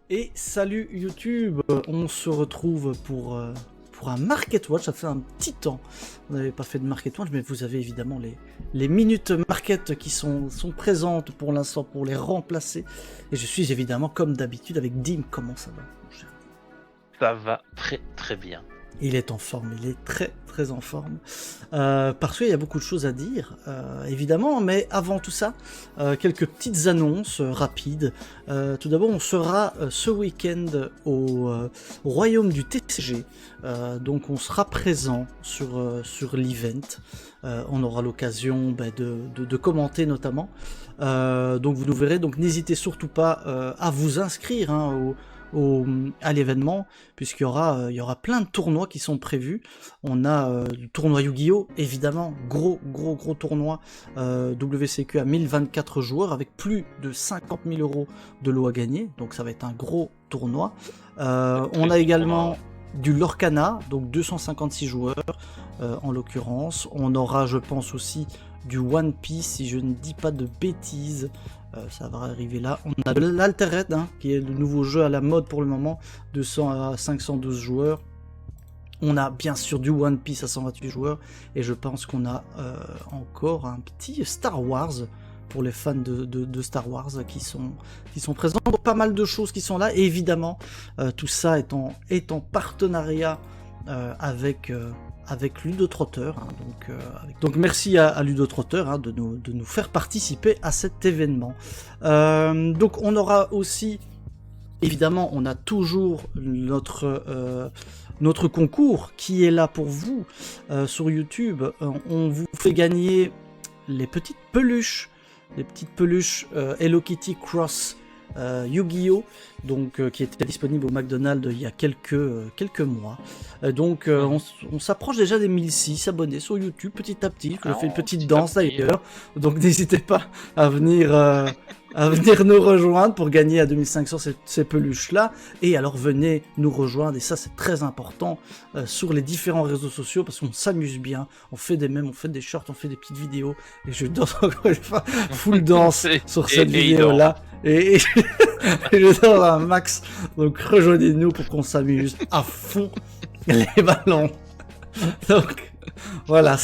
Et salut YouTube, on se retrouve pour un Market Watch. Ça fait un petit temps on n'avait pas fait de Market Watch, mais vous avez évidemment les minutes Market qui sont présentes pour l'instant pour les remplacer. Et je suis évidemment comme d'habitude avec Dim. Comment ça va, mon cher? Ça va très très bien. Il est en forme, il est très très en forme. Parce qu'il y a beaucoup de choses à dire, évidemment, mais avant tout ça, quelques petites annonces rapides. Tout d'abord, on sera ce week-end au royaume du TCG, donc on sera présent sur l'event. On aura l'occasion de commenter notamment. Donc vous nous verrez, donc n'hésitez surtout pas à vous inscrire à l'événement, puisqu'il y aura plein de tournois qui sont prévus. On a le tournoi Yu-Gi-Oh! Évidemment, gros tournoi WCQ à 1024 joueurs avec plus de 50 000 € de lot à gagner, donc ça va être un gros tournoi. On a également du Lorcana, donc 256 joueurs en l'occurrence. On aura, je pense, aussi du One Piece, si je ne dis pas de bêtises. Ça va arriver là. On a de l'Altered, qui est le nouveau jeu à la mode pour le moment, 200 à 512 joueurs. On a bien sûr du One Piece à 128 joueurs, et je pense qu'on a encore un petit Star Wars pour les fans de Star Wars qui sont présents. Donc pas mal de choses qui sont là, et évidemment tout ça est en partenariat avec Ludotrotter, donc merci à Ludotrotter de nous faire participer à cet événement. Donc on aura aussi, évidemment, on a toujours notre concours qui est là pour vous sur YouTube. On vous fait gagner les petites peluches Hello Kitty Cross Yu-Gi-Oh! Donc qui était disponible au McDonald's il y a quelques mois. Donc on s'approche déjà des 1006 abonnés sur YouTube petit à petit. Je fais une petite danse d'ailleurs. Donc n'hésitez pas à venir nous rejoindre pour gagner à 2500 ces peluches-là. Et alors venez nous rejoindre, et ça c'est très important, sur les différents réseaux sociaux, parce qu'on s'amuse bien, on fait des mèmes, on fait des shorts, on fait des petites vidéos, et je danse encore une fois, full danse sur cette vidéo-là. Et je danse un max, donc rejoignez-nous pour qu'on s'amuse à fond les ballons. Donc voilà,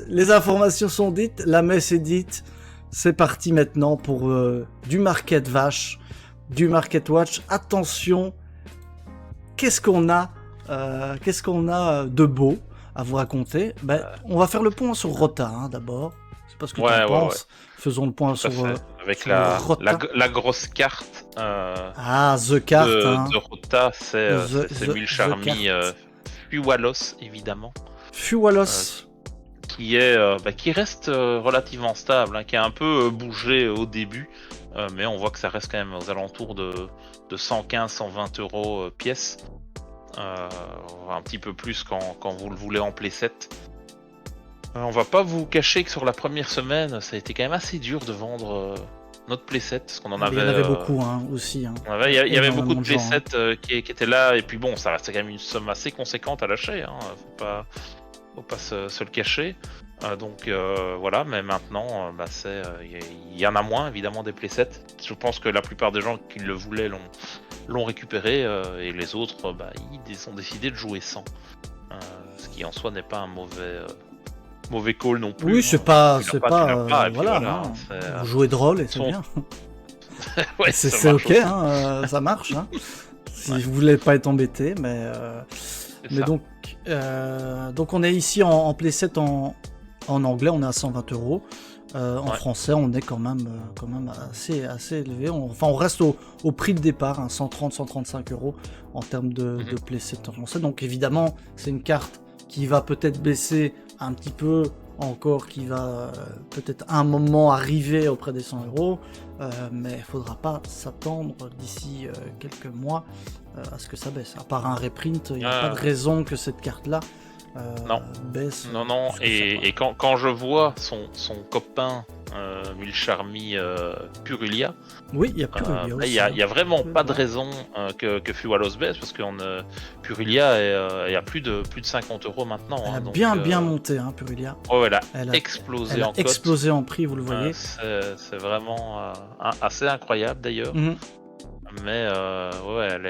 les informations sont dites, la messe est dite. C'est parti maintenant pour du Market Vache, du Market Watch. Attention, qu'est-ce qu'on a de beau à vous raconter? On va faire le point sur Rota d'abord. Je sais pas ce que tu penses. Ouais. Faisons le point sur avec sur la grosse carte. The Carte de Rota, c'est Mulcharmy Fuwalos, évidemment. Fuwalos. Qui reste relativement stable, qui a un peu bougé au début, mais on voit que ça reste quand même aux alentours de 115-120 € pièce, un petit peu plus quand vous le voulez en playset. On va pas vous cacher que sur la première semaine, ça a été quand même assez dur de vendre notre playset, parce qu'on en avait... Il y en avait beaucoup aussi. Il y avait beaucoup de playsets qui étaient là, et puis bon, ça restait quand même une somme assez conséquente à lâcher, faut pas se le cacher. Donc voilà, mais maintenant il y en a moins évidemment des playsets. Je pense que la plupart des gens qui le voulaient l'ont récupéré, et les autres ils ont décidé de jouer sans, ce qui en soi n'est pas un mauvais call non plus. Oui, c'est pas voilà, vous jouez de rôle et c'est bien. Ouais, c'est ok, ça marche. Si vous voulez pas être embêté, mais donc on est ici en playset en anglais, on est à 120 €. En français, on est quand même assez élevé. On reste au prix de départ, 130-135 € en termes de playset en français. Donc évidemment, c'est une carte qui va peut-être baisser un petit peu encore, qui va peut-être à un moment arriver auprès des 100 €, mais il ne faudra pas s'attendre d'ici quelques mois à ce que ça baisse. À part un reprint, il n'y a pas de raison que cette carte-là baisse. Non, et quand je vois son copain Mulcharmy Purulia, oui, il y a Purulia aussi. Il y a vraiment pas de raison que Fuwalos baisse, parce que Purulia est à plus de 50 € maintenant. Elle a bien monté, Purulia. Elle a explosé en cote. Explosé en prix, vous le voyez. C'est vraiment assez incroyable d'ailleurs. Mais ouais, elle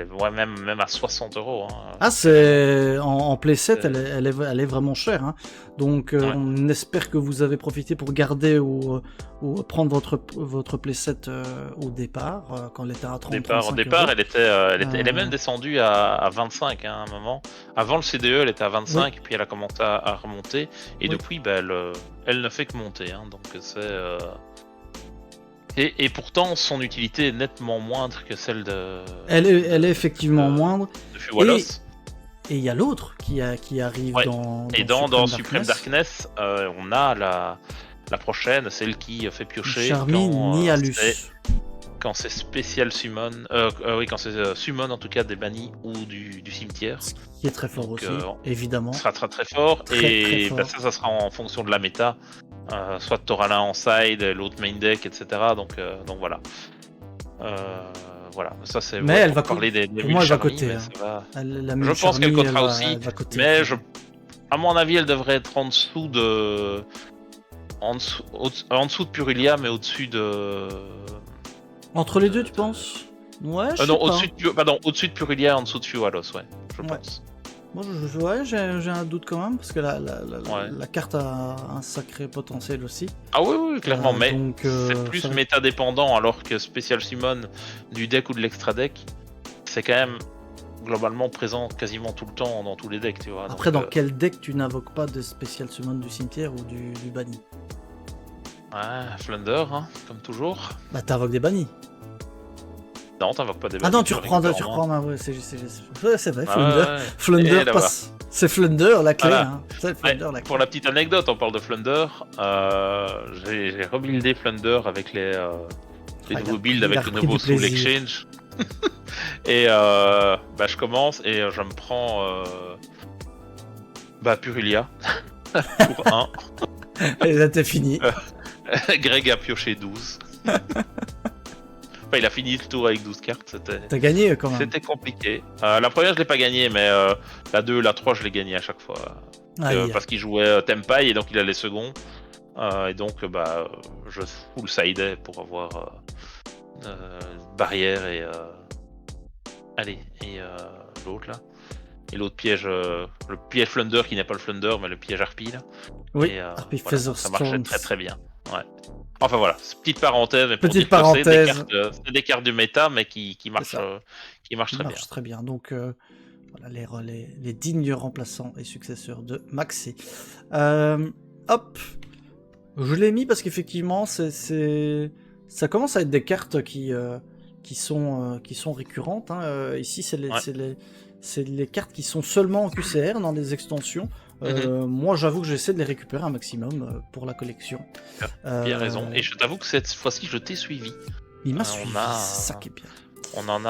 est même à 60 €. Hein. Ah, c'est en playset, elle est vraiment chère. Hein. Donc, Ouais. on espère que vous avez profité pour garder ou prendre votre playset au départ, quand elle était à 30 Au départ, elle est même descendue à 25 hein, à un moment. Avant le CDE, elle était à 25, et puis elle a commencé à remonter. Et Oui. depuis, bah, elle ne fait que monter. Hein, donc c'est. Et pourtant, son utilité est nettement moindre que celle de. Elle est effectivement moindre. De Fuwalos. Et il y a l'autre qui arrive Ouais. dans Et dans Supreme Darkness, on a la prochaine, celle qui fait piocher Charmy Nihalus. quand c'est spécial summon, oui, quand c'est summon en tout cas des bannis ou du cimetière. Ce qui est très fort aussi, évidemment. Ça sera très très fort. Très fort. Bah, ça sera en fonction de la méta. Soit t'auras l'un en side, l'autre main deck, etc. Donc voilà. Voilà, ça c'est. Mais elle va parler des pour moi, elle va coter. Hein. Je pense qu'elle cotera aussi. Mais à mon avis, elle devrait être en dessous de. En dessous de Purulia, mais au-dessus de. Entre les deux, tu penses? Ouais, non, au-dessus de Purulia, en dessous de Fuwalos, ouais, je pense. Moi, j'ai un doute quand même, parce que la carte a un sacré potentiel aussi. Ah oui, clairement, mais c'est plus méta dépendant, alors que Special Summon du deck ou de l'extra deck, c'est quand même globalement présent quasiment tout le temps dans tous les decks, tu vois. Après, dans quel deck tu n'invoques pas de Special Summon du cimetière ou du banni? Flunder, hein, comme toujours. Bah, t'invoques des bannis. Non, t'invoques pas des bannis. Ah non, tu reprends, ouais, c'est vrai, Flunder passe. C'est Flunder la clé, voilà. hein. C'est Flunder la clé. Pour la petite anecdote, on parle de Flunder. J'ai rebuildé Flunder avec les nouveaux builds, avec le nouveau Soul Exchange. Et je commence et je me prends Purulia pour 1. Et là, t'es fini. Greg a pioché 12. Enfin, il a fini le tour avec 12 cartes. T'as gagné quand même. C'était compliqué. La première, je l'ai pas gagné, mais la 2, la 3, je l'ai gagné à chaque fois. Parce qu'il jouait Tempai et donc il a les seconds. Et donc, je full sidais pour avoir barrière et. Et l'autre là. Et l'autre piège, le piège Flunder qui n'est pas le Flunder, mais le piège Harpie là. Oui, et, Harpie voilà, ça marchait très très bien. Ouais. Enfin voilà, petite parenthèse. Mais petite parenthèse. C'est des cartes du méta, mais qui marchent très bien. Donc voilà les dignes remplaçants et successeurs de Maxi. Hop, je l'ai mis parce qu'effectivement ça commence à être des cartes qui sont récurrentes. Hein. Ici, c'est les cartes qui sont seulement en QCR dans les extensions. Moi, j'avoue que j'essaie de les récupérer un maximum pour la collection. Bien raison. Et je t'avoue que cette fois-ci, je t'ai suivi. Il m'a suivi, c'est ça qui est bien. On en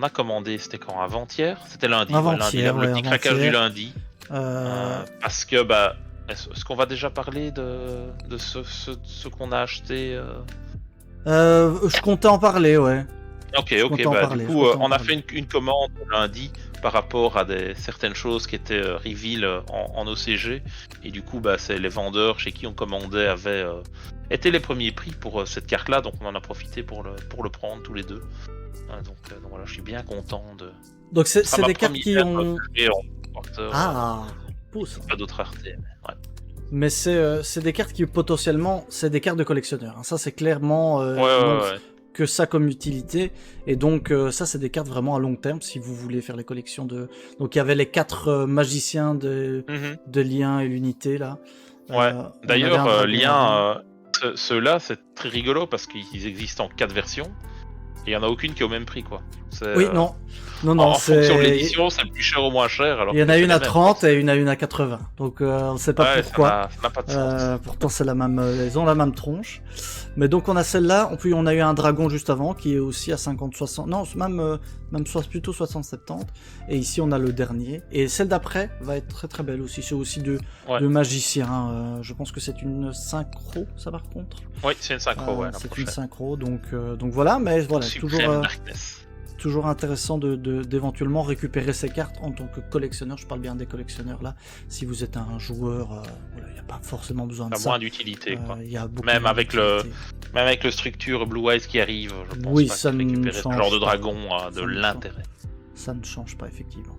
a commandé, c'était quand? Avant-hier? C'était lundi. Avant-hier, le petit craquage du lundi. Parce que, est-ce qu'on va déjà parler de ce qu'on a acheté Je comptais en parler, ouais. Ok, du coup, on a fait une commande lundi par rapport à certaines choses qui étaient reveal en OCG, et du coup, c'est les vendeurs chez qui on commandait avaient été les premiers prix pour cette carte-là, donc on en a profité pour le prendre tous les deux. Donc voilà, je suis bien content de. Donc c'est des cartes qui ont. Pousse. Pas d'autres raretés, mais ouais. Mais c'est des cartes qui potentiellement, c'est des cartes de collectionneurs. Hein. Ça, c'est clairement. Que ça comme utilité, et donc ça c'est des cartes vraiment à long terme si vous voulez faire les collections de. Donc il y avait les 4 magiciens de Lien et l'unité là. D'ailleurs Lien, ceux-là c'est très rigolo parce qu'ils existent en 4 versions et il y en a aucune qui est au même prix quoi. Oui non en fonction de l'édition c'est le plus cher ou moins cher. Alors il y en a une à 30 et une à 80, donc on sait pas pourquoi. Ça n'a pas de sens. Pourtant c'est la même, ils ont la même tronche. Mais donc on a celle-là, puis on a eu un dragon juste avant qui est aussi à 50-60, non même plutôt 60-70, et ici on a le dernier, et celle d'après va être très très belle aussi, c'est aussi de magicien, je pense que c'est une synchro ça par contre. Oui c'est une synchro, c'est une synchro, donc voilà, mais voilà, toujours intéressant d'éventuellement récupérer ces cartes en tant que collectionneur. Je parle bien des collectionneurs là. Si vous êtes un joueur, il n'y a pas forcément besoin de ça. Moins d'utilité, quoi. Il y a beaucoup Même moins avec d'utilité. même avec le structure Blue Eyes qui arrive, je pense Oui, pas ça que ne récupérer ce change genre de pas. dragon a de Ça ne l'intérêt. Ça ne change pas, effectivement.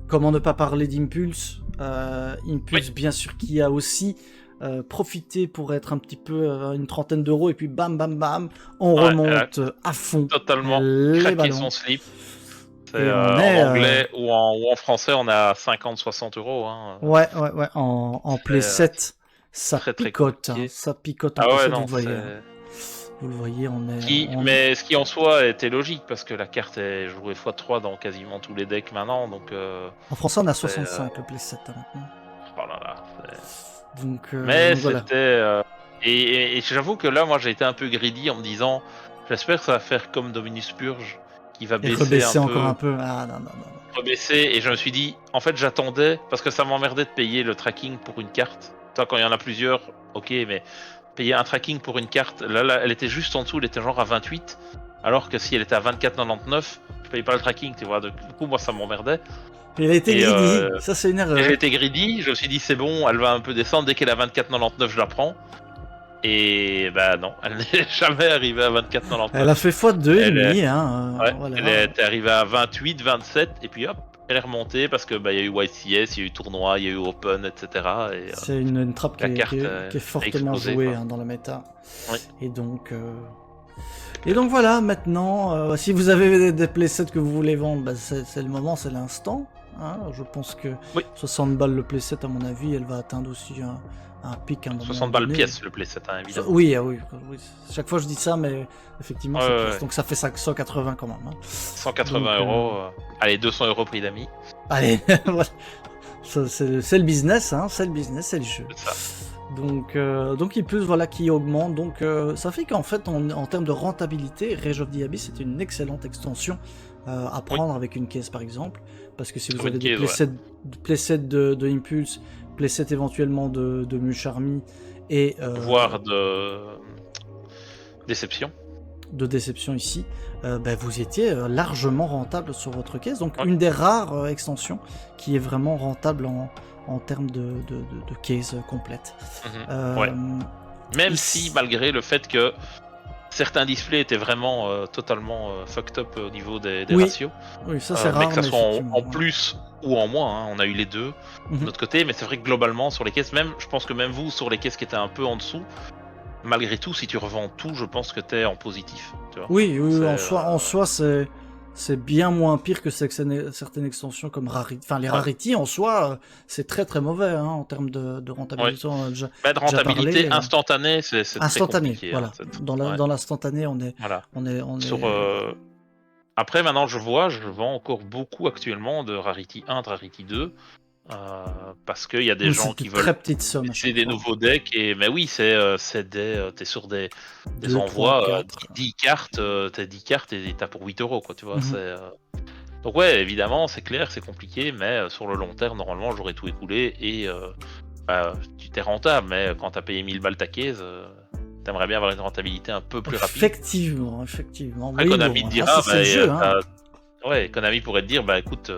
Comment ne pas parler d'Impulse Impulse, bien sûr, qui a aussi profité pour être un petit peu une trentaine d'euros, et puis bam, bam, bam, on remonte à fond Totalement les craquer ballons. son slip. Et on en est, anglais ou en français, on est à 50-60 euros. Hein. Ouais, en Play 7, ça très, très picote. compliqué. Ça picote en Ah Play ouais, 7, non, vous le voyez. Vous le voyez, on est... Mais ce qui en soi était logique, parce que la carte est jouée x3 dans quasiment tous les decks maintenant, donc... En français, on a 65, le Play 7, maintenant. Oh là là, donc, mais donc, voilà. c'était... Et j'avoue que là, moi, j'ai été un peu greedy en me disant, j'espère que ça va faire comme Dominus Purge, qui va baisser encore un peu. Ah non. Rebaisser, et je me suis dit, en fait, j'attendais, parce que ça m'emmerdait de payer le tracking pour une carte. Toi, quand il y en a plusieurs, ok, mais payer un tracking pour une carte, là, elle était juste en dessous, elle était genre à 28, alors que si elle était à 24,99, je payais pas le tracking, tu vois. Du coup, moi, ça m'emmerdait. Elle a été greedy, ça c'est une erreur. J'ai été greedy, je me suis dit, c'est bon, elle va un peu descendre, dès qu'elle est à 24,99, je la prends. Et bah non, elle n'est jamais arrivée à 24,99. Elle a fait x2 et demi, hein. Voilà. Elle était arrivée à 28, 27, et puis hop, elle est remontée parce que bah, y a eu YCS, il y a eu tournoi, il y a eu Open, etc. C'est une trappe qui est fortement jouée dans la méta. Oui. Et donc voilà, maintenant, si vous avez des playsets que vous voulez vendre, bah, c'est le moment, c'est l'instant. Hein. Je pense que 60 balles le playset, à mon avis, elle va atteindre aussi un pic. 60 balles pièce le playset, hein, évidemment. Oui. Chaque fois je dis ça, mais effectivement, c'est pièce. Donc ça fait 180 quand même. Hein. 180 euros. Allez, 200 euros prix d'amis. Allez, voilà. C'est le business, hein. C'est le business, c'est le jeu. C'est ça. Donc il plus voilà qui augmente. Donc ça fait qu'en fait, en termes de rentabilité, Rage of the Abyss c'est une excellente extension à prendre avec une caisse par exemple. Parce que si vous avez des playsets de Impulse, playset éventuellement de Musharmi et voire de Déception. De Déception ici, vous étiez largement rentable sur votre caisse. Donc une des rares extensions qui est vraiment rentable en termes de case complète. Même si malgré le fait que certains displays étaient vraiment totalement fucked up au niveau des ratios. Oui, ça c'est rare. Mais que ça soit en plus ou en moins, hein, on a eu les deux de notre côté, mais c'est vrai que globalement sur les caisses, même, je pense que même vous sur les caisses qui étaient un peu en dessous, malgré tout, si tu revends tout, je pense que t'es en positif. Tu vois. Oui, en soi c'est bien moins pire que certaines extensions comme Rarity. Enfin, les Rarity en soi, c'est très très mauvais hein, en termes de rentabilité. De rentabilité instantanée, c'est instantané. Très compliqué, voilà. Hein, dans l'instantané, on est. Sur, Après, maintenant, je vends encore beaucoup actuellement de Rarity 1, de Rarity 2. Parce qu'il y a des gens qui veulent essayer des nouveaux decks mais oui t'es sur des envois 10 cartes t'as 10 cartes et t'as pour 8 euros quoi tu vois donc ouais évidemment c'est clair c'est compliqué mais sur le long terme normalement j'aurais tout écoulé et tu t'es rentable mais quand t'as payé 1000 balles ta caisse t'aimerais bien avoir une rentabilité un peu plus rapide effectivement après, Konami te dira Konami pourrait te dire écoute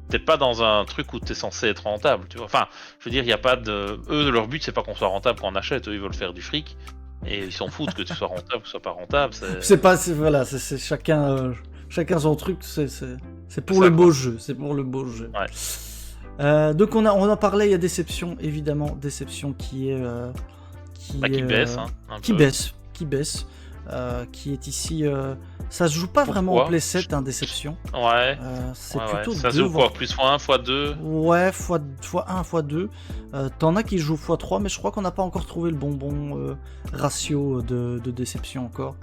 t'es pas dans un truc où t'es censé être rentable, tu vois. Enfin, je veux dire, il y a pas de... Eux, leur but, c'est pas qu'on soit rentable quand on achète. Eux, ils veulent faire du fric. Et ils s'en foutent que tu sois rentable, que tu sois pas rentable. C'est chacun son truc. C'est pour le beau jeu. C'est pour le beau jeu. Ouais. Donc, on en parlait, il y a Déception, évidemment. Déception qui est... qui baisse, hein, qui baisse. Qui est ici... ça se joue pas vraiment en playset, Déception. Ouais. C'est plutôt ça se joue quoi plus x1, x2 Ouais, x1, x2. T'en as qui jouent x3, mais je crois qu'on n'a pas encore trouvé le bon ratio de Déception encore.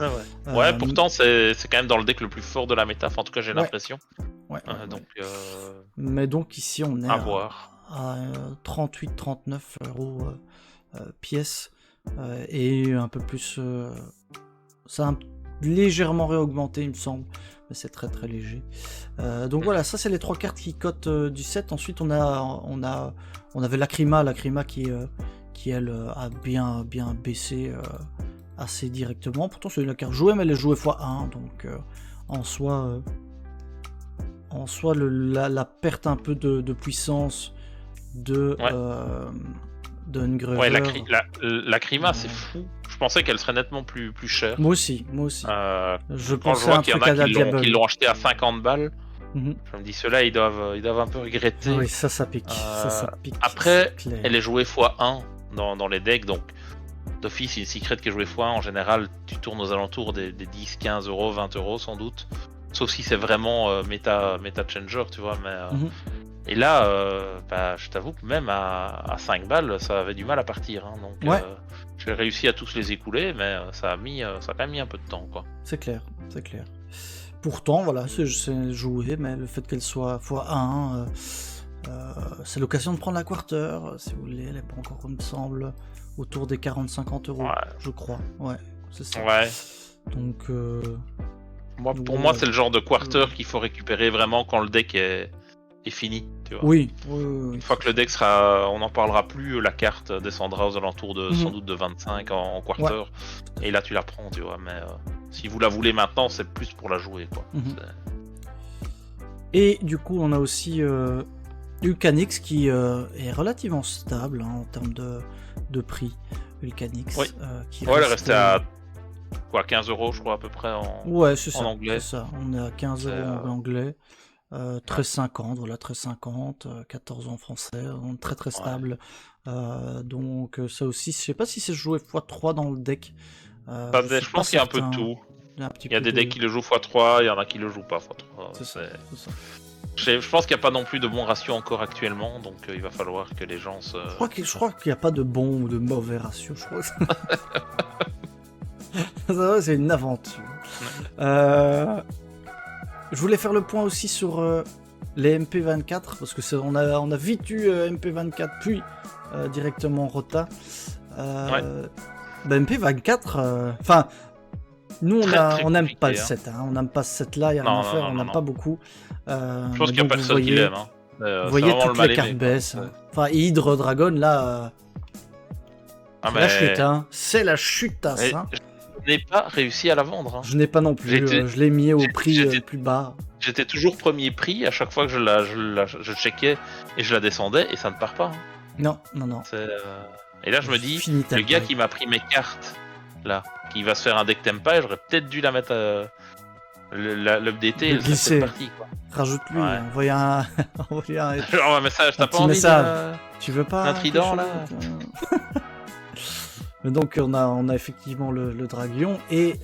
Ouais, pourtant c'est quand même dans le deck le plus fort de la méta, enfin, en tout cas j'ai l'impression. Mais donc ici on est à 38-39 euros pièce et un peu plus... ça a légèrement réaugmenté, il me semble, mais c'est très très léger. Donc voilà, ça c'est les 3 cartes qui cotent du set. Ensuite on avait Lacrima qui elle a bien baissé assez directement. Pourtant c'est la carte jouée, mais elle est jouée x1, donc en soi la perte un peu de puissance de Ungraver. Ouais, la Krima, c'est fou. Je pensais qu'elle serait nettement plus chère. Moi aussi. Je Quand je pensais vois un qu'il y en truc a à la qui l'ont acheté à 50 balles, Mhm. je me dis ceux-là, ils doivent un peu regretter. Oui, ça pique. Ça pique. Après, c'est clair. elle est jouée x1 dans les decks, donc d'office, une secret qui est jouée x1, en général, tu tournes aux alentours des 10, 15 euros, 20 euros sans doute. Sauf si c'est vraiment méta changer, tu vois. Mais, Et là, je t'avoue que même à 5 balles, ça avait du mal à partir. Hein, donc j'ai réussi à tous les écouler, mais ça a quand même mis un peu de temps, quoi. C'est clair. Pourtant, voilà, c'est joué, mais le fait qu'elle soit x1, c'est l'occasion de prendre la quarter, si vous voulez. Elle n'est pas encore, il me semble, autour des 40-50 euros, je crois. Ouais, c'est ça. Ouais. Donc, pour moi, c'est le genre de quarter qu'il faut récupérer vraiment quand le deck est fini, tu vois. Oui. Une fois que le deck sera, on n'en parlera plus, la carte descendra aux alentours de sans doute de 25 en quarter, et là tu la prends, tu vois. Mais si vous la voulez maintenant, c'est plus pour la jouer, quoi. Et du coup, on a aussi Ulcanix qui est relativement stable en termes de prix. Ulcanix. Qui elle est restée à 15 euros, je crois, à peu près en anglais. C'est ça. On est à 15 euros en anglais. 13,50, voilà, 13,50, 14 en français, très stable. Donc ça aussi, je sais pas si c'est joué x3 dans le deck. Je pense qu'il y a un peu de tout. Il y a des decks qui le jouent x3, il y en a qui le jouent pas x3. C'est ça. Je pense qu'il n'y a pas non plus de bon ratio encore actuellement, donc il va falloir que les gens se... Je crois qu'il n'y a pas de bon ou de mauvais ratio, je crois. C'est une aventure. Je voulais faire le point aussi sur les MP24, parce que on a vite eu MP24, puis directement Rota. MP24, nous on n'aime pas le set, hein. On n'aime pas ce set là, il y a rien à faire, on n'aime pas beaucoup. Je pense qu'il n'y a personne qui l'aime. Vous voyez toutes les cartes baisse. Enfin, Hydre Dragon là, c'est la chute, hein. C'est la chutasse, hein. Je n'ai pas réussi à la vendre. Hein. Je n'ai pas non plus, je l'ai mis au prix le plus bas. J'étais toujours premier prix à chaque fois que je checkais et je la descendais et ça ne part pas. Hein. Non. Et là je me dis, le gars qui m'a pris mes cartes, là, qui va se faire un deck Tempai, j'aurais peut-être dû la mettre l'updater et glisser. Parti, quoi. Rajoute-lui, envoie un genre un message, t'as pas envie tu veux pas un trident là Mais donc on a effectivement le Dragon et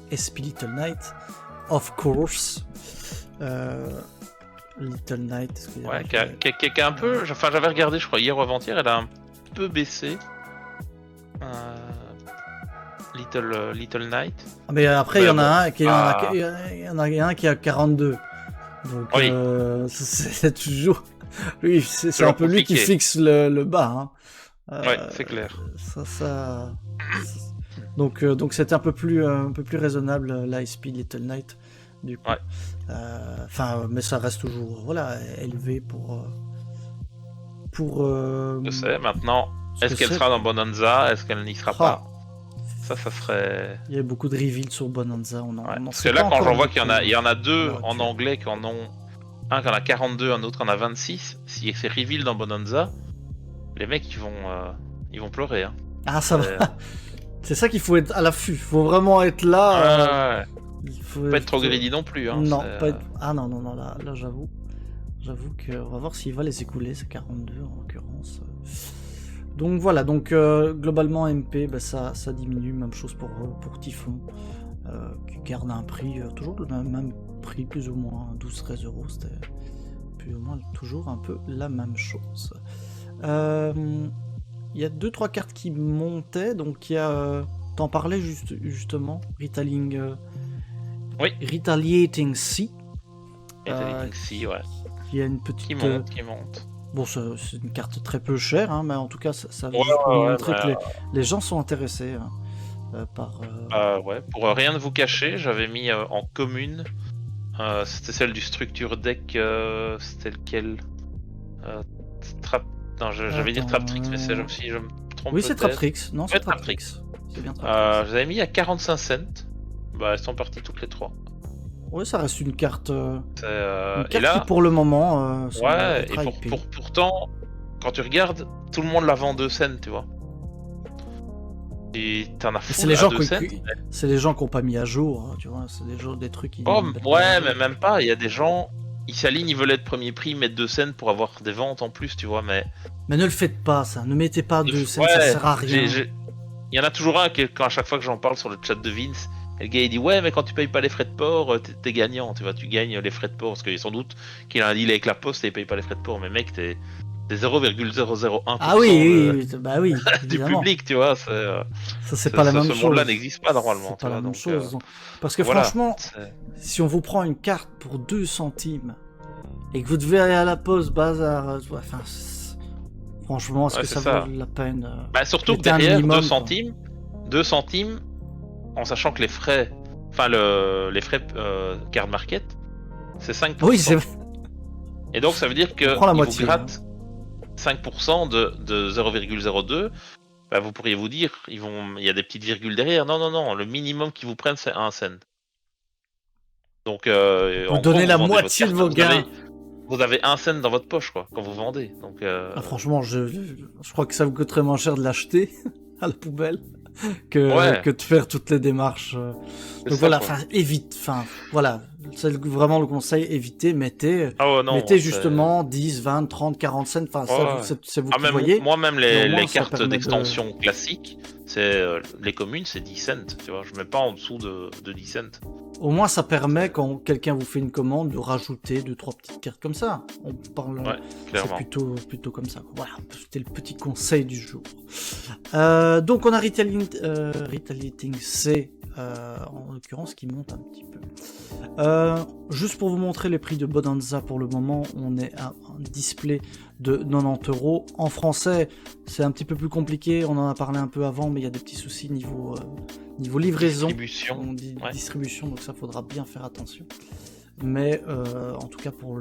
SP Little Knight, of course. Little Knight, qui est un peu... Enfin, j'avais regardé, je crois, hier ou avant-hier, elle a un peu baissé. Little Knight. Mais après, il y en a un qui a 42. Donc, c'est toujours... Lui, c'est un peu lui qui fixe le bas. Hein. C'est clair. Donc c'était un peu plus raisonnable l'ISP Little Knight du coup. Mais ça reste toujours élevé pour. Je sais. Maintenant, est-ce qu'elle sera dans Bonanza? Est-ce qu'elle n'y sera pas? Ça serait. Il y a beaucoup de reveals sur Bonanza. Parce que là, quand j'en vois qu'il y en a deux en anglais qui en ont un qui en a 42, un autre en a 26. Si c'est reveal dans Bonanza, les mecs ils vont pleurer. Hein. Ah, ça va. C'est ça qu'il faut être à l'affût. Il faut vraiment être là. Il faut pas être trop greedy non plus. Hein, non, pas être... Ah non, là j'avoue. J'avoue qu'on va voir s'il va les écouler, c'est 42 en l'occurrence. Donc voilà, globalement MP, ça diminue. Même chose pour Typhon, qui garde un prix, toujours le même prix, plus ou moins 12-13 euros. C'était plus ou moins toujours un peu la même chose. Il y a 2-3 cartes qui montaient, donc il y a... T'en parlais justement, Retaliating Sea. Retaliating Sea, ouais. Qui a une petite... Qui monte. Bon, c'est une carte très peu chère, hein, mais en tout cas, ça veut montrer que les gens sont intéressés par... Pour rien ne vous cacher, j'avais mis en commune, c'était celle du structure deck, c'était lequel Trap... Non, j'avais dit Traptrix, mais c'est trompe Oui, c'est peut-être. Traptrix. Non, c'est Ouais, Traptrix. Traptrix. C'est bien Traptrix. Je les avais mis à 45 cents. Bah, elles sont parties toutes les 3. Ouais, ça reste une carte, Et qui là, pour le moment semble ouais, être et hypée. pourtant, quand tu regardes, tout le monde la vend 2 cents, tu vois. Et t'en as C'est full les à gens 2 cents. c'est les gens qui ont pas mis à jour, hein, tu vois. C'est des trucs qui. Oh, mettent pas à ouais, jour. mais même pas. Il y a des gens, ils s'alignent, ils veulent être premier prix, mettre 2 cents pour avoir des ventes en plus, tu vois. Mais Mais ne le faites pas, ça. Ne mettez pas 2 cents, ça ouais, sert à rien. il y en a toujours un qui, quand à chaque fois que j'en parle sur le chat de Vince, et le gars il dit ouais, mais quand tu payes pas les frais de port, t'es gagnant, tu vois, tu gagnes les frais de port parce qu'il sans doute qu'il a un deal avec la poste et il paye pas les frais de port. Mais mec, t'es 0,001% Ah oui, bah oui, du évidemment. public, tu vois. Ça, c'est pas la même Ce chose. monde-là n'existe pas normalement, C'est tu pas la vois. même Donc, chose. Parce que voilà. franchement, si on vous prend une carte pour 2 centimes et que vous devez aller à la poste, bazar, enfin, franchement, est-ce Ouais, que c'est ça ça. vaut la peine Bah, surtout que mettez un derrière, minimum, 2 centimes, en sachant que les frais, enfin les frais card market, c'est 5%. Oui, c'est Et donc ça veut dire on prend la qu'ils vous moitié. grattent 5% de 0,02. Bah, vous pourriez vous dire, il y a des petites virgules derrière. Non, le minimum qu'ils vous prennent, c'est 1 cent. Donc, Vous en donnez gros, la vous vendez moitié votre de carte, vos gains. vous avez 1 cent dans votre poche, quoi, quand vous vendez. Donc, Ah, franchement, je crois que ça vous coûterait moins cher de l'acheter à la poubelle ouais, que de faire toutes les démarches. c'est Donc ça, voilà, quoi. voilà, c'est vraiment le conseil, évitez, mettez Ah ouais, non, justement 10, 20, 30, 40 cents, enfin ouais. c'est vous Ah, qui même, voyez, moi, même mais au moins les ça cartes permet de... d'extension classiques, c'est les communes, c'est 10 cents, tu vois. Je mets pas en dessous de 10 cents. Au moins ça permet quand quelqu'un vous fait une commande de rajouter 2-3 petites cartes comme ça. On parle, Ouais, c'est clairement. plutôt comme ça. Voilà, c'était le petit conseil du jour. Donc on a Retaliating C, en l'occurrence qui monte un petit peu. Juste pour vous montrer les prix de Bonanza pour le moment, on est à un display de 90€. En français, c'est un petit peu plus compliqué, on en a parlé un peu avant, mais il y a des petits soucis niveau livraison. Distribution. On dit Ouais. distribution, donc ça faudra bien faire attention. Mais en tout cas pour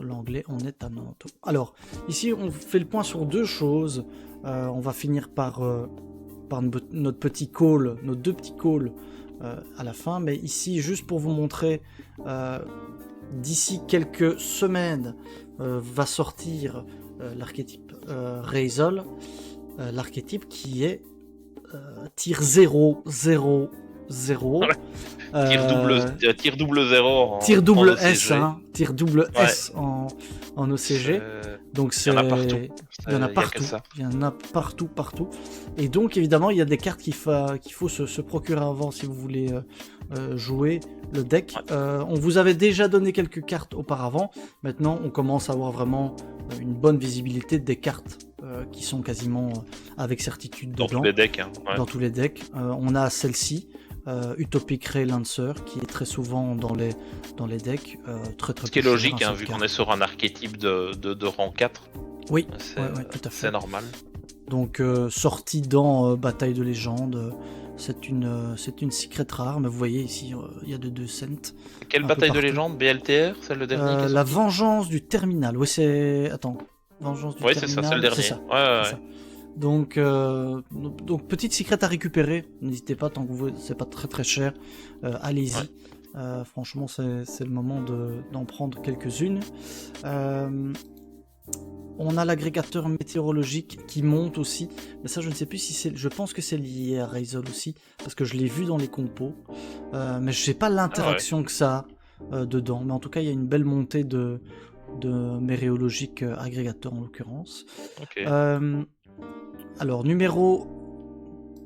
l'anglais, on est à 90€. Alors, ici on fait le point sur deux choses. On va finir par notre petit call, nos deux petits calls à la fin, mais ici juste pour vous montrer, d'ici quelques semaines va sortir l'archétype Reizol, l'archétype qui est tir 0, 0, 0. Tir double 0 Tir double en S, OCG. hein, tir double S en OCG. Donc il y en a partout. Il y en a que partout. ça. Il y en a partout. Et donc évidemment, il y a des cartes qu'il faut se procurer avant si vous voulez jouer le deck. On vous avait déjà donné quelques cartes auparavant. Maintenant, on commence à avoir vraiment une bonne visibilité des cartes qui sont quasiment avec certitude Dans dedans. tous les decks. Hein. Ouais. Dans tous les decks. On a celle-ci. Utopic Ray Lancer qui est très souvent dans les decks, très Ce qui est logique, hein, vu qu'on est sur un archétype de rang 4. Oui, tout à fait. C'est normal. Donc sorti dans Bataille de légende, c'est une secret rare, mais vous voyez ici il y a de 2 cents. Quelle bataille de légende? BLTR, celle le dernier La vengeance du terminal. Oui, c'est... Attends. Vengeance du terminal. Oui, c'est ça, c'est le dernier. Ça. Ouais. Ça. Donc petite secrète à récupérer, n'hésitez pas, tant que c'est pas très très cher, allez-y. Ouais. Franchement, c'est le moment d'en prendre quelques-unes. On a l'agrégateur météorologique qui monte aussi, mais ça je ne sais plus si c'est... Je pense que c'est lié à Reizol aussi, parce que je l'ai vu dans les compos, mais je sais pas l'interaction que ça a dedans, mais en tout cas il y a une belle montée de météorologique agrégateur en l'occurrence. Okay. Alors,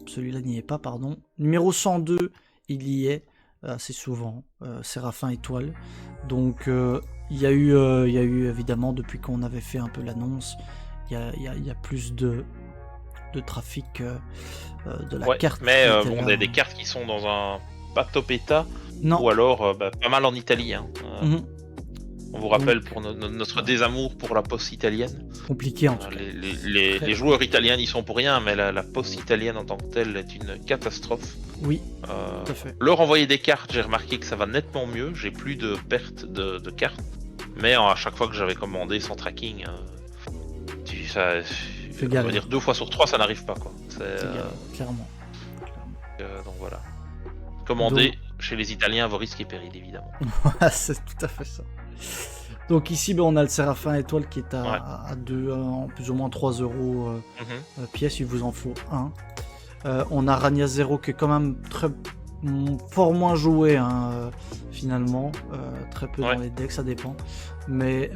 celui-là n'y est pas, pardon. Numéro 102, il y est assez souvent, Séraphin Étoile. Donc, il y a eu évidemment, depuis qu'on avait fait un peu l'annonce, il y a plus de trafic de la carte. Mais on a des cartes qui sont dans un pas top état, ou alors pas mal en Italie. Hein. On vous rappelle pour notre désamour pour la poste italienne. Compliqué en tout cas. Les joueurs italiens n'y sont pour rien, mais la poste italienne en tant que telle est une catastrophe. Oui, tout à fait. Leur envoyer des cartes, j'ai remarqué que ça va nettement mieux. J'ai plus de perte de cartes. Mais à chaque fois que j'avais commandé sans tracking, Fait on va garer. dire 2 fois sur 3 ça n'arrive pas quoi. C'est, Fait garer, clairement. donc voilà. Commandez chez les Italiens vos risques et périls évidemment. C'est tout à fait ça. Donc ici, on a le Séraphin étoile qui est Ouais. à 2, en plus ou moins 3 euros pièce, il vous en faut un. On a Rania Zero qui est quand même fort moins joué finalement, très peu Ouais. dans les decks, ça dépend. Mais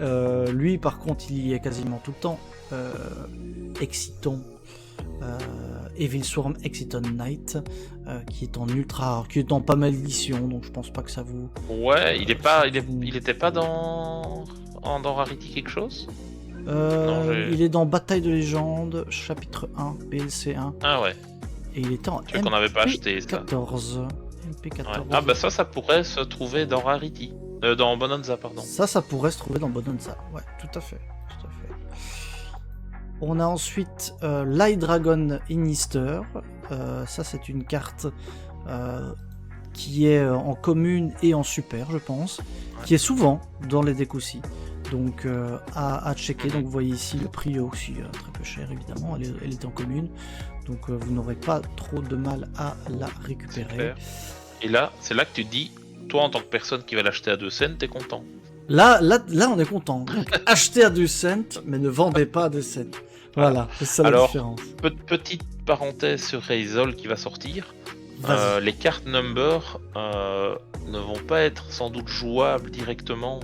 lui par contre il y est quasiment tout le temps. Exciton, Evil Swarm Exciton Knight, qui est en ultra rare, qui est en pas mal d'éditions, donc je pense pas que ça vous... Ouais, il était pas dans Rarity quelque chose? Il est dans Bataille de légende, chapitre 1, PLC 1, Ah ouais, et il était en tu vois qu'on n'avait pas acheté ça. MP14. MP14. Ouais. Ah bah ça pourrait se trouver dans Rarity. Dans Bonanza, pardon. Ça pourrait se trouver dans Bonanza. Ouais, tout à fait. Tout à fait. On a ensuite Light Dragon Inister. Ça, c'est une carte qui est en commune et en super, je pense. Ouais. Qui est souvent dans les decks aussi. Donc à checker. Donc vous voyez ici le prix aussi très peu cher, évidemment. Elle est en commune. Donc vous n'aurez pas trop de mal à la récupérer. Super. Et là, c'est là que tu te dis, toi en tant que personne qui va l'acheter à 2 cents, t'es content. Là, on est content. Donc, achetez à 2 cents, mais ne vendez pas à 2 cents. Voilà, c'est ça la différence. Petite parenthèse sur Raizol qui va sortir. Les cartes number ne vont pas être sans doute jouables directement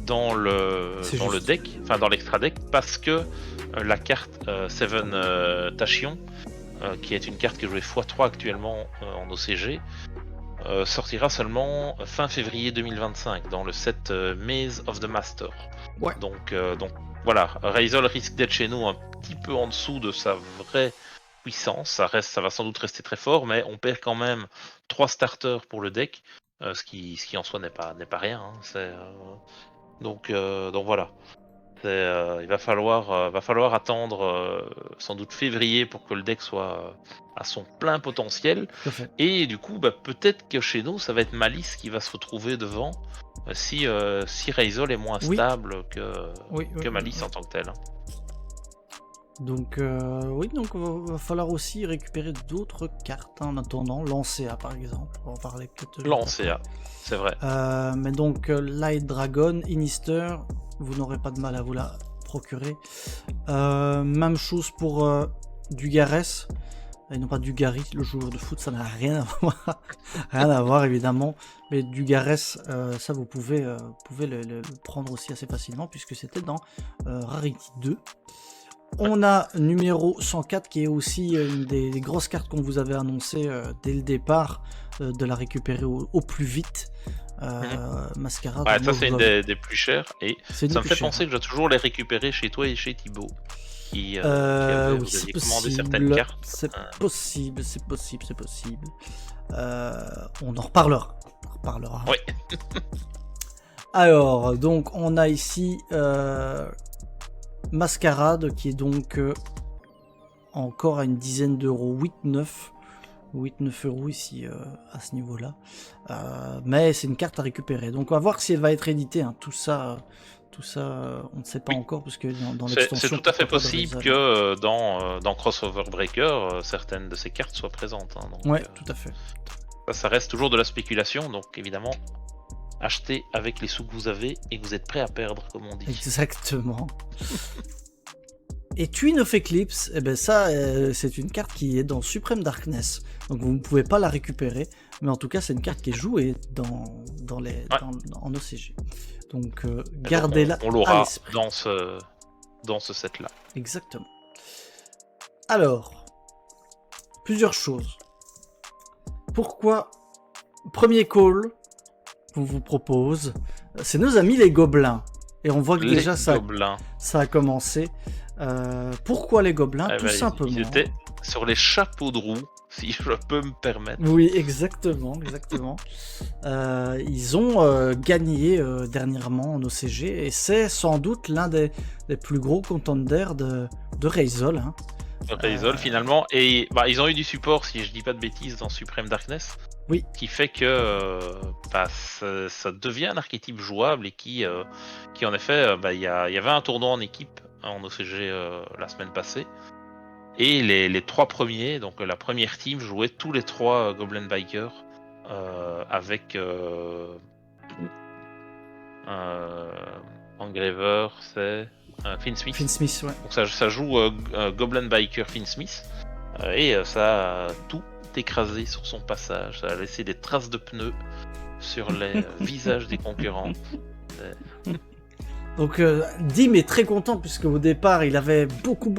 dans le deck, enfin dans l'extra deck, parce que la carte Seven Tachyon, qui est une carte qui est jouée x3 actuellement en OCG, sortira seulement fin février 2025 dans le set Maze of the Master. Ouais. Donc voilà, Raizol risque d'être chez nous un petit peu en dessous de sa vraie puissance. Ça va sans doute rester très fort, mais on perd quand même 3 starters pour le deck, ce qui en soi n'est pas rien. Donc voilà. Il va falloir attendre sans doute février pour que le deck soit à son plein potentiel. Et du coup, peut-être que chez nous, ça va être Malice qui va se retrouver devant si Raizol est moins stable que Malice en tant que tel. Donc donc va falloir aussi récupérer d'autres cartes en attendant. Lancea par exemple, on va en parler peut-être. Lancea, c'est vrai. Mais donc Light Dragon, Inister, vous n'aurez pas de mal à vous la procurer. Même chose pour Dugares, et non pas Dugarry, le joueur de foot, ça n'a rien à voir évidemment. Mais Dugares, ça vous pouvez le prendre aussi assez facilement puisque c'était dans Rarity 2. On a numéro 104 qui est aussi une des grosses cartes qu'on vous avait annoncé dès le départ, de la récupérer au plus vite. Mascarade. Ouais, ça c'est une des plus chères et ça me fait penser que je dois toujours les récupérer chez toi et chez Thibaut. Qui oui, c'est commandé certaines cartes. C'est possible. On en reparlera. Oui. Alors, donc on a ici Mascarade qui est donc encore à une dizaine d'euros, 8-9 euros ici à ce niveau-là. Mais c'est une carte à récupérer. Donc on va voir si elle va être éditée. Tout ça, on ne sait pas encore parce que dans l'extension. C'est tout à fait possible que dans Crossover Breaker, certaines de ces cartes soient présentes. Tout à fait. Ça reste toujours de la spéculation, donc évidemment. Achetez avec les sous que vous avez et que vous êtes prêt à perdre, comme on dit. Exactement. Et Twin of Eclipse, c'est une carte qui est dans Supreme Darkness. Donc vous ne pouvez pas la récupérer, mais en tout cas c'est une carte qui est jouée en OCG. Donc gardez-la. On l'aura dans ce set-là. Exactement. Alors, plusieurs choses. Pourquoi premier call qu'on vous propose, c'est nos amis les gobelins. Et on voit que déjà ça a commencé. Pourquoi les gobelins? Tout simplement. Ils étaient sur les chapeaux de roue, si je peux me permettre. Oui, exactement. Ils ont gagné dernièrement en OCG et c'est sans doute l'un des plus gros contenders de Raizol. Raizol finalement, et ils ont eu du support, si je dis pas de bêtises, dans Supreme Darkness. Oui. Qui fait que ça devient un archétype jouable et qui en effet, il y avait un tournoi en équipe en OCG la semaine passée. Et les 3 premiers, donc la première team, jouaient tous les 3 Goblin Bikers avec Engraver, c'est Finsmith. Finsmith, ouais. Donc ça joue Goblin Biker Finsmith et ça a tout écrasé sur son passage. Ça a laissé des traces de pneus sur les visages des concurrents. Donc Dim est très content puisque au départ il avait beaucoup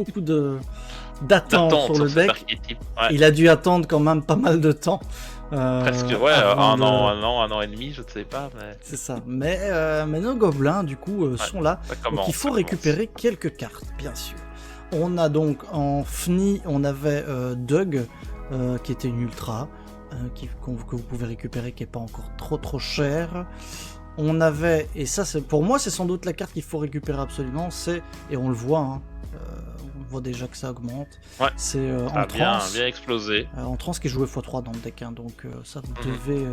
d'attentes sur le deck. Ouais. Il a dû attendre quand même pas mal de temps. Presque, ouais, un an et demi, je ne sais pas. Mais... C'est ça. Mais nos gobelins, du coup, sont là. Donc il faut récupérer quelques cartes, bien sûr. On a donc en FNI, on avait Doug, qui était une ultra, que vous pouvez récupérer, qui n'est pas encore trop cher. On avait, et ça pour moi c'est sans doute la carte qu'il faut récupérer absolument, et on le voit, hein, on voit déjà que ça augmente. Ouais, c'est ça a bien explosé. En trans qui est joué x3 dans le deck, hein, donc ça vous devez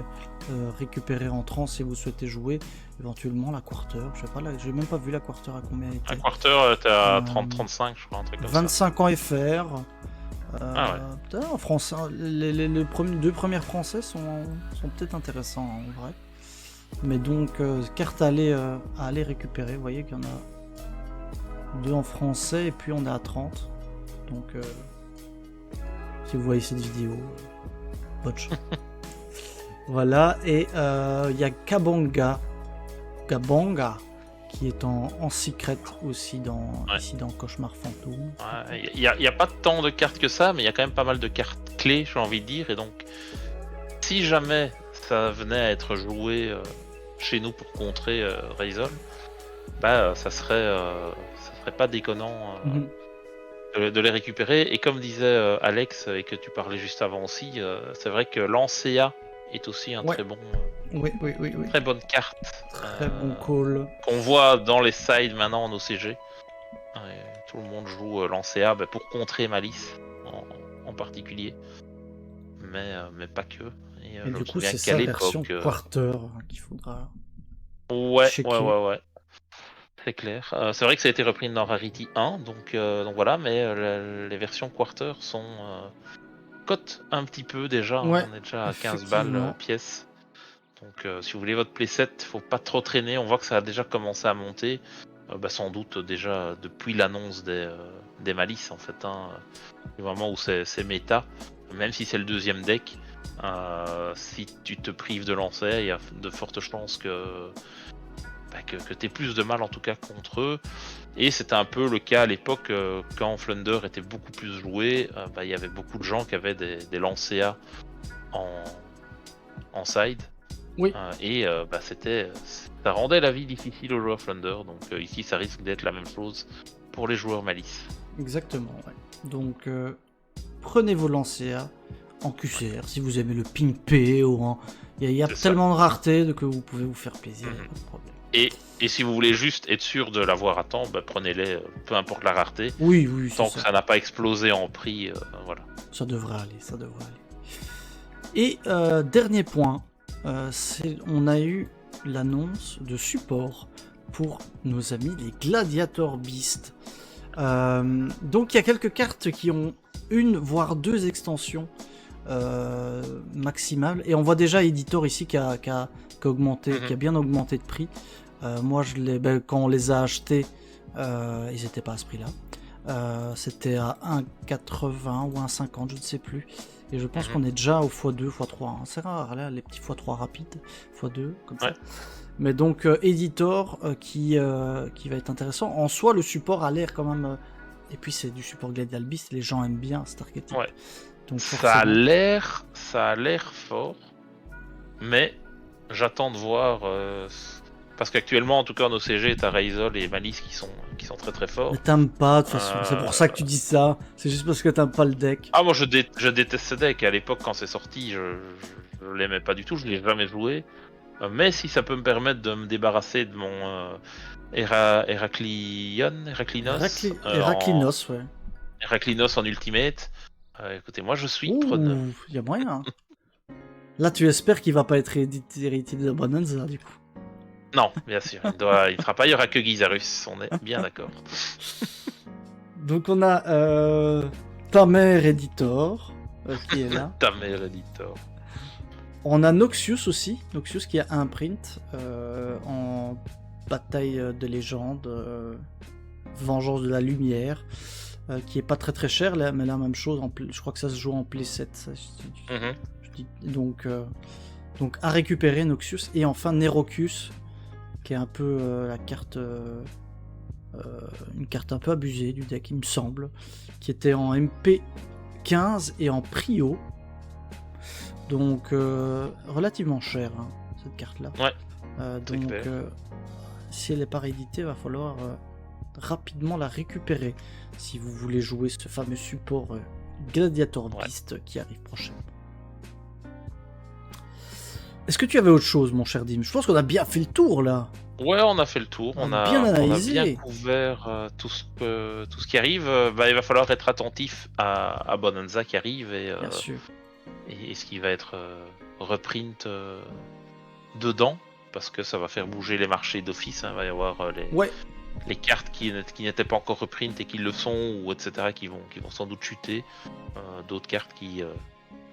récupérer en trans si vous souhaitez jouer. Éventuellement la quarter, je sais pas, j'ai même pas vu la quarter à combien elle était. La quarter t'es à 30-35 je crois, un truc comme 25 ça. ans FR. En France, les deux premières français sont peut-être intéressants, hein, en vrai. Mais donc, carte à aller récupérer. Vous voyez qu'il y en a 2 en français et puis on est à 30. Donc, si vous voyez cette vidéo, bonne chance. Voilà, et il y a Kabanga, qui est en secret aussi ici dans Cauchemar Fantôme. Il y a pas tant de cartes que ça, mais il y a quand même pas mal de cartes clés, j'ai envie de dire. Et donc, si jamais ça venait à être joué chez nous pour contrer Razor, ça serait pas déconnant de les récupérer. Et comme disait Alex, et que tu parlais juste avant aussi, c'est vrai que l'Ancea est aussi un très bon... Oui. Très bonne carte. Très bon call. Qu'on voit dans les sides maintenant en OCG. Tout le monde joue l'Ancea pour contrer Malice en particulier. Mais pas que. Et du coup, c'est ça la version quarter qu'il faudra. Ouais. C'est clair. C'est vrai que ça a été repris dans Rarity 1, donc voilà, mais les versions quarter sont cotent un petit peu déjà. Ouais, on est déjà à 15 balles pièce. Donc si vous voulez votre playset, faut pas trop traîner. On voit que ça a déjà commencé à monter. Sans doute déjà depuis l'annonce des Malices en fait. Du moment où c'est méta, même si c'est le deuxième deck. Si tu te prives de lancer, il y a de fortes chances que tu aies plus de mal en tout cas contre eux. Et c'était un peu le cas à l'époque quand Flunder était beaucoup plus joué. Il y avait beaucoup de gens qui avaient des Lancea en side. Oui. Ça rendait la vie difficile aux joueurs Flunder. Donc ici ça risque d'être la même chose pour les joueurs Malice. Exactement, ouais. Donc prenez vos Lancea en QCR si vous aimez le pimper ou il y a tellement de rareté que vous pouvez vous faire plaisir, pas de problème. Et si vous voulez juste être sûr de l'avoir à temps, prenez-les, peu importe la rareté. Oui, tant que ça n'a pas explosé en prix, voilà. Ça devrait aller. Et dernier point, on a eu l'annonce de support pour nos amis les Gladiator Beast. Donc il y a quelques cartes qui ont 1 voire 2 extensions maximales, et on voit déjà Editor ici qui a augmenté, qui a bien augmenté de prix. Moi quand on les a achetés, ils n'étaient pas à ce prix là. C'était à 1,80 ou 1,50, je ne sais plus, et je pense qu'on est déjà au x2, x3, hein. C'est rare là, les petits x3 rapides, x2 comme ça. Mais donc Editor qui va être intéressant. En soi, le support a l'air quand même. Et puis c'est du support Gladial Beast, les gens aiment bien cet archétype. Ouais. Donc, ça a l'air fort, mais j'attends de voir. Parce qu'actuellement, en tout cas en OCG, t'as Razor et Malice qui sont très très forts. Mais t'aimes pas de toute façon, c'est pour ça que tu dis ça. C'est juste parce que t'aimes pas le deck. Ah, moi je déteste ce deck. À l'époque, quand c'est sorti, je l'aimais pas du tout, je l'ai jamais joué. Mais si ça peut me permettre de me débarrasser de mon Heraklinos en ultimate, écoutez, moi je suis preneur. Il y a moyen. Là, tu espères qu'il va pas être hérité de Bonanza, du coup. Non, bien sûr, il ne fera pas, il n'y aura que Gizarus, on est bien d'accord. Donc on a ta mère Editor qui est là. Ta mère Editor. On a Noxious aussi, Noxious qui a un print en bataille de légende, vengeance de la lumière, qui est pas très très cher, là, mais la même chose, je crois que ça se joue en play 7. Donc à récupérer Noxious, et enfin Nerocus, qui est un peu la carte, une carte un peu abusée du deck, il me semble, qui était en MP 15 et en Prio. Donc relativement cher, hein, cette carte-là. Ouais. Donc si elle n'est pas rééditée, va falloir rapidement la récupérer si vous voulez jouer ce fameux support Gladiator Beast qui arrive prochainement. Est-ce que tu avais autre chose, mon cher Dim? Je pense qu'on a bien fait le tour là. Ouais, on a fait le tour. On a bien couvert tout ce qui arrive. Il va falloir être attentif à Bonanza qui arrive Bien sûr. Et ce qui va être reprint dedans, parce que ça va faire bouger les marchés d'office. Il va y avoir les cartes qui n'étaient pas encore reprint et qui le sont, ou etc., qui vont sans doute chuter. D'autres cartes qui,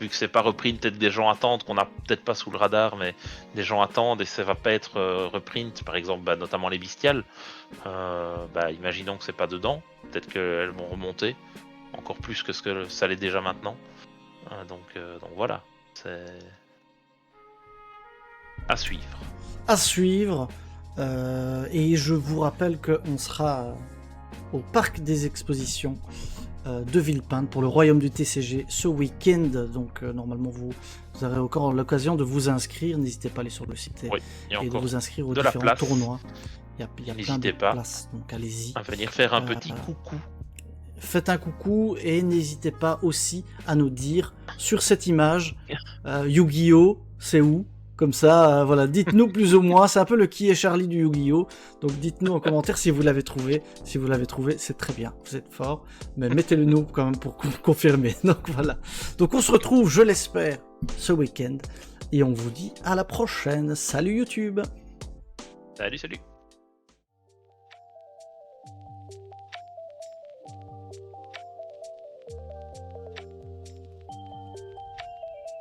vu que c'est pas reprint, peut-être des gens attendent, qu'on n'a peut-être pas sous le radar, mais des gens attendent et ça va pas être reprint, par exemple, notamment les bestiales. Imaginons que c'est pas dedans, peut-être qu'elles vont remonter encore plus que ce que ça l'est déjà maintenant. Donc voilà, c'est à suivre. À suivre. Et je vous rappelle qu'on sera au parc des expositions de Villepinte pour le Royaume du TCG ce week-end. Donc normalement vous aurez encore l'occasion de vous inscrire. N'hésitez pas à aller sur le site et de vous inscrire aux différents tournois. Il y a plein de places, donc allez-y. À venir faire un petit coucou. Faites un coucou et n'hésitez pas aussi à nous dire sur cette image Yu-Gi-Oh! C'est où? Comme ça, voilà, dites-nous plus ou moins. C'est un peu le qui est Charlie du Yu-Gi-Oh! Donc dites-nous en commentaire si vous l'avez trouvé. Si vous l'avez trouvé, c'est très bien, vous êtes fort. Mais mettez-le nous quand même pour confirmer. Donc voilà. Donc on se retrouve, je l'espère, ce week-end. Et on vous dit à la prochaine. Salut YouTube! Salut!